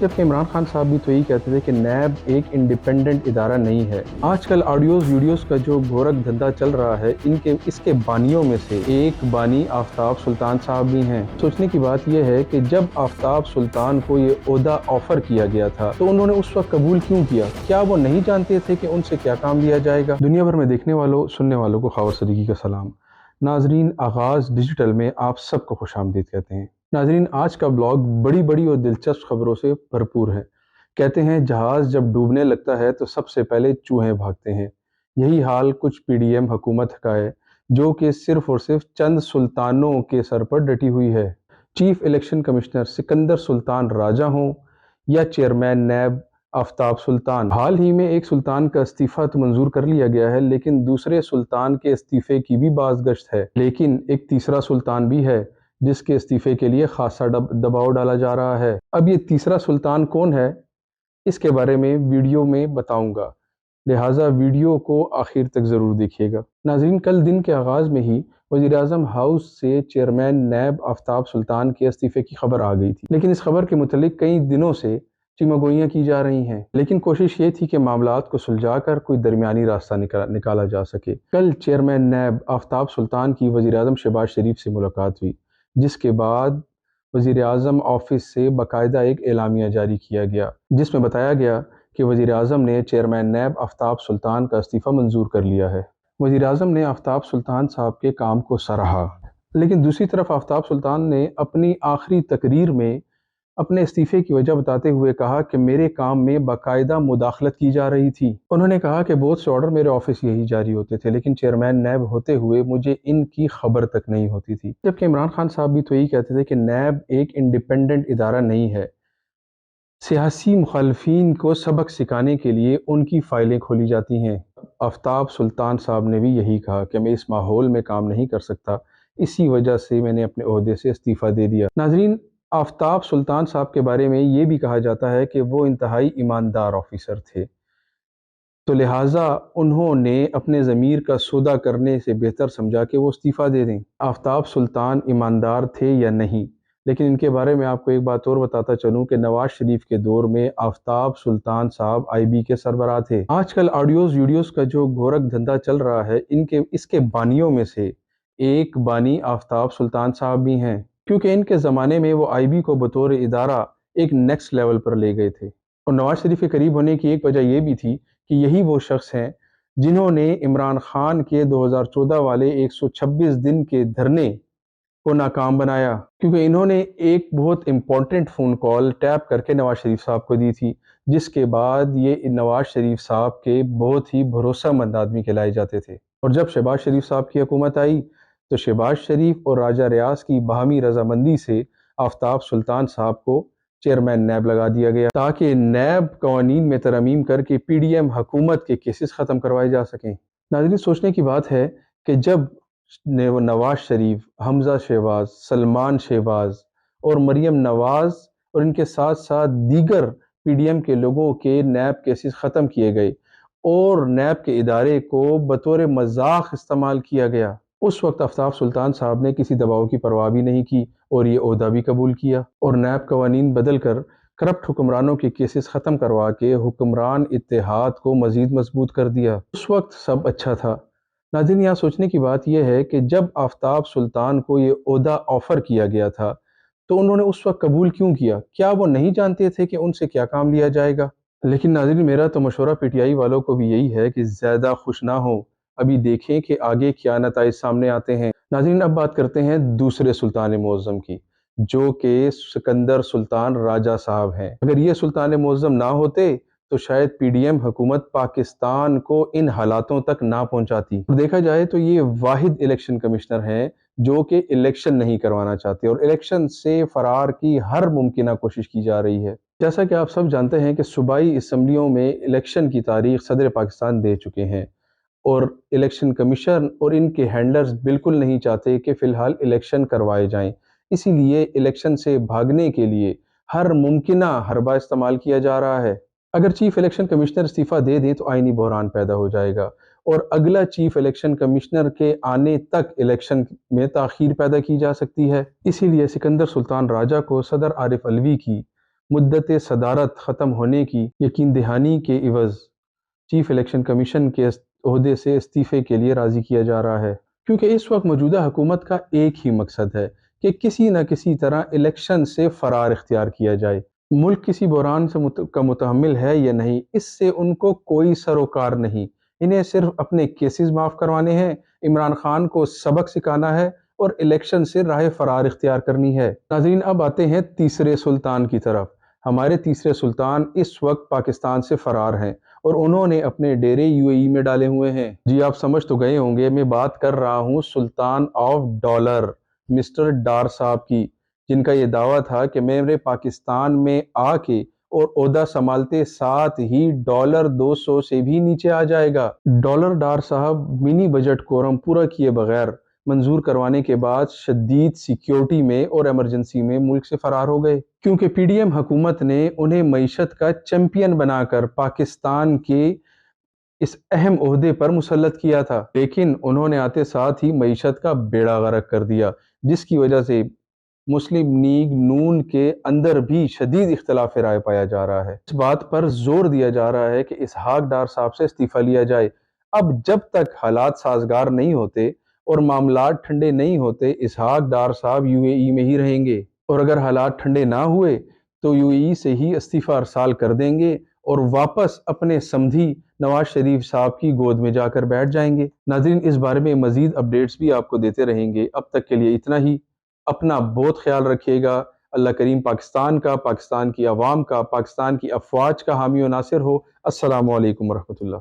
जबकि इमरान खान साहब भी तो यही कहते थे कि नैब एक इंडिपेंडेंट इदारा नहीं है। आजकल ऑडियोज़ वीडियोज़ का जो गोरख धंधा चल रहा है, इसके बानियों में से एक बानी आफ्ताब सुल्तान साहब भी हैं। सोचने की बात यह है कि जब आफ्ताब सुल्तान को ये ओहदा ऑफर किया गया था तो उन्होंने उस वक्त कबूल क्यों किया? क्या वो नहीं जानते थे कि उनसे क्या काम लिया जाएगा? दुनिया भर में देखने वालों, सुनने वालों को खवास सदीकी का सलाम। नाजरीन, आगाज़ डिजिटल में आप सबको खुशामदीद कहते हैं। नाजरीन, आज का ब्लॉग बड़ी बड़ी और दिलचस्प खबरों से भरपूर है। कहते हैं जहाज़ जब डूबने लगता है तो सबसे पहले चूहे भागते हैं। यही हाल कुछ पीडीएम हुकूमत का है, जो कि सिर्फ और सिर्फ चंद सुल्तानों के सर पर डटी हुई है। Chief election commissioner Sikandar Sultan Raja हों या चेयरमैन नैब आफ्ताब सुल्तान। हाल ही में एक सुल्तान का इस्तीफा तो मंजूर कर लिया गया है, लेकिन दूसरे सुल्तान के इस्तीफे की भी बाज़गश्त है। लेकिन एक तीसरा सुल्तान भी है जिसके इस्तीफे के लिए खासा दबाव डाला जा रहा है। अब ये तीसरा सुल्तान कौन है, इसके बारे में वीडियो में बताऊंगा, लिहाजा वीडियो को आखिर तक ज़रूर देखिएगा। नाज़रीन, कल दिन के आगाज़ में ही वज़ीर-ए-आज़म हाउस से चेयरमैन नैब आफ्ताब सुल्तान के इस्तीफे की खबर आ गई थी, लेकिन इस खबर के मुतालिक कई दिनों से चिमागोइयाँ की जा रही हैं। लेकिन कोशिश ये थी कि मामलात को सुलझाकर कोई दरमियानी रास्ता निकाला जा सके। कल चेयरमैन नैब आफ्ताब सुल्तान की वज़ीर-ए-आज़म शहबाज शरीफ से मुलाकात हुई, जिसके बाद वज़ीर-ए-आज़म ऑफिस से बाकायदा एक एलामिया जारी किया गया, जिसमें बताया गया कि वज़ीर-ए-आज़म ने चेयरमैन नैब आफ्ताब सुल्तान का इस्तीफ़ा मंजूर कर लिया है। वज़ीर-ए-आज़म ने आफ्ताब सुल्तान साहब के काम को सराहा, लेकिन दूसरी तरफ आफ्ताब सुल्तान ने अपनी आखिरी तकरीर में अपने इस्तीफे की वजह बताते हुए कहा कि मेरे काम में बाकायदा मुदाखलत की जा रही थी। उन्होंने कहा कि बहुत से ऑर्डर मेरे ऑफिस यही जारी होते थे, लेकिन चेयरमैन नैब होते हुए मुझे इनकी खबर तक नहीं होती थी। जबकि इमरान खान साहब भी तो यही कहते थे कि नैब एक इंडिपेंडेंट इदारा नहीं है। सियासी मुखालफीन को सबक सिखाने के लिए उनकी फाइलें खोली जाती हैं। आफ्ताब सुल्तान साहब ने भी यही कहा कि मैं इस माहौल में काम नहीं कर सकता, इसी वजह से मैंने अपने ओहदे से इस्तीफ़ा दे दिया। नाजरीन, आफ्ताब सुल्तान साहब के बारे में ये भी कहा जाता है कि वो इंतहाई ईमानदार ऑफिसर थे, तो लिहाजा उन्होंने अपने ज़मीर का सौदा करने से बेहतर समझा कि वो इस्तीफ़ा दे दें। आफ्ताब सुल्तान ईमानदार थे या नहीं, लेकिन इनके बारे में आपको एक बात और बताता चलूँ कि नवाज शरीफ के दौर में आफ्ताब सुल्तान साहब आईबी के सरबराह थे। आजकल ऑडियोज़ वीडियोज़ का जो गोरख धंधा चल रहा है, इसके बानियों में से एक बानी आफ्ताब सुल्तान साहब भी हैं, क्योंकि इनके ज़माने में वो आईबी को बतौर इदारा एक नेक्स्ट लेवल पर ले गए थे। और नवाज शरीफ के करीब होने की एक वजह यह भी थी कि यही वो शख्स हैं जिन्होंने इमरान खान के 2014 वाले 126 दिन के धरने को नाकाम बनाया, क्योंकि इन्होंने एक बहुत इंपॉर्टेंट फ़ोन कॉल टैप करके नवाज शरीफ साहब को दी थी, जिसके बाद ये नवाज शरीफ साहब के बहुत ही भरोसामंद आदमी कहलाए जाते थे। और जब शहबाज शरीफ साहब की हुकूमत आई तो शहबाज शरीफ और राजा रियाज की बाहमी रजामंदी से आफ्ताब सुल्तान साहब को चेयरमैन नैब लगा दिया गया, ताकि नैब कवानीन में तरमीम करके पीडीएम हुकूमत के केसेस ख़त्म करवाए जा सकें। नाज़रीन, सोचने की बात है कि जब नवाज शरीफ, हमजा शहबाज, सलमान शहबाज और मरियम नवाज और इनके साथ साथ दीगर पीडीएम के लोगों के नैब केसेस ख़त्म किए गए और नैब के इदारे को बतौर मजाक इस्तेमाल किया गया, उस वक्त आफ्ताब सुल्तान साहब ने किसी दबाव की परवाह भी नहीं की और ये ओहदा भी कबूल किया और नैब कवानीन बदल कर करप्ट हुक्मरानों के केसेस ख़त्म करवा के हुक्मरान इत्तेहाद को मज़ीद मजबूत कर दिया। उस वक्त सब अच्छा था। नाज़रीन, यहाँ सोचने की बात यह है कि जब आफ्ताब सुल्तान को ये ओहदा ऑफ़र किया गया था तो उन्होंने उस वक्त कबूल क्यों किया? क्या वो नहीं जानते थे कि उनसे क्या काम लिया जाएगा? लेकिन नाज़रीन, मेरा तो मशवरा पीटीआई वालों को भी यही है कि ज़्यादा खुश ना हो, अभी देखें कि आगे क्या नताइज सामने आते हैं। नाज़रीन, अब बात करते हैं दूसरे सुल्तान मुअज़्ज़म की, जो कि सिकंदर सुल्तान राजा साहब हैं। अगर ये सुल्तान मुअज़्ज़म ना होते तो शायद पीडीएम हुकूमत पाकिस्तान को इन हालातों तक ना पहुंचाती। देखा जाए तो ये वाहिद इलेक्शन कमिश्नर हैं जो कि इलेक्शन नहीं करवाना चाहते और इलेक्शन से फरार की हर मुमकिन कोशिश की जा रही है। जैसा कि आप सब जानते हैं कि सूबाई असम्बलियों में इलेक्शन की तारीख सदर पाकिस्तान दे चुके हैं और इलेक्शन कमीशन और इनके हैंडलर्स बिल्कुल नहीं चाहते कि फ़िलहाल इलेक्शन करवाए जाएं। इसीलिए इलेक्शन से भागने के लिए हर मुमकिना हरबा इस्तेमाल किया जा रहा है। अगर चीफ इलेक्शन कमिश्नर इस्तीफ़ा दे दें तो आईनी बहरान पैदा हो जाएगा और अगला चीफ इलेक्शन कमिश्नर के आने तक इलेक्शन में ताख़ीर पैदा की जा सकती है। इसीलिए सिकंदर सुल्तान राजा को सदर आरिफ अलवी की مدت صدارت ختم ہونے کی یقین دہانی کے عوض چیف الیکشن کمیشن کے عہدے سے استعفے کے لیے راضی کیا جا رہا ہے، کیونکہ اس وقت موجودہ حکومت کا ایک ہی مقصد ہے کہ کسی نہ کسی طرح الیکشن سے فرار اختیار کیا جائے۔ ملک کسی بحران کا متحمل ہے یا نہیں، اس سے ان کو کوئی سروکار نہیں۔ انہیں صرف اپنے کیسز معاف کروانے ہیں، عمران خان کو سبق سکھانا ہے اور الیکشن سے راہ فرار اختیار کرنی ہے۔ ناظرین، اب آتے ہیں تیسرے سلطان کی طرف۔ ہمارے تیسرے سلطان اس وقت پاکستان سے فرار ہیں اور انہوں نے اپنے ڈیرے UAE میں ڈالے ہوئے ہیں۔ جی آپ سمجھ تو گئے ہوں گے، میں بات کر رہا ہوں سلطان آف ڈالر مسٹر ڈار صاحب کی، جن کا یہ دعویٰ تھا کہ میرے پاکستان میں آ کے اور عہدہ سنبھالتے ساتھ ہی ڈالر 200 سے بھی نیچے آ جائے گا۔ ڈالر ڈار صاحب منی بجٹ کورم پورا کیے بغیر منظور کروانے کے بعد شدید سیکیورٹی میں اور ایمرجنسی میں ملک سے فرار ہو گئے، کیونکہ PDM حکومت نے انہیں معیشت کا چیمپئن بنا کر پاکستان کے اس اہم عہدے پر مسلط کیا تھا، لیکن انہوں نے آتے ساتھ ہی معیشت کا بیڑا غرق کر دیا، جس کی وجہ سے مسلم لیگ نون کے اندر بھی شدید اختلاف رائے پایا جا رہا ہے۔ اس بات پر زور دیا جا رہا ہے کہ اسحاق ڈار صاحب سے استعفیٰ لیا جائے۔ اب جب تک حالات سازگار نہیں ہوتے اور معاملات ٹھنڈے نہیں ہوتے، اسحاق ڈار صاحب UAE میں ہی رہیں گے، اور اگر حالات ٹھنڈے نہ ہوئے تو UAE سے ہی استعفیٰ ارسال کر دیں گے اور واپس اپنے سمدھی نواز شریف صاحب کی گود میں جا کر بیٹھ جائیں گے۔ ناظرین، اس بارے میں مزید اپڈیٹس بھی آپ کو دیتے رہیں گے۔ اب تک کے لیے اتنا ہی۔ اپنا بہت خیال رکھیے گا۔ اللہ کریم پاکستان کا، پاکستان کی عوام کا، پاکستان کی افواج کا حامی و ناصر ہو۔ السلام علیکم ورحمۃ اللہ۔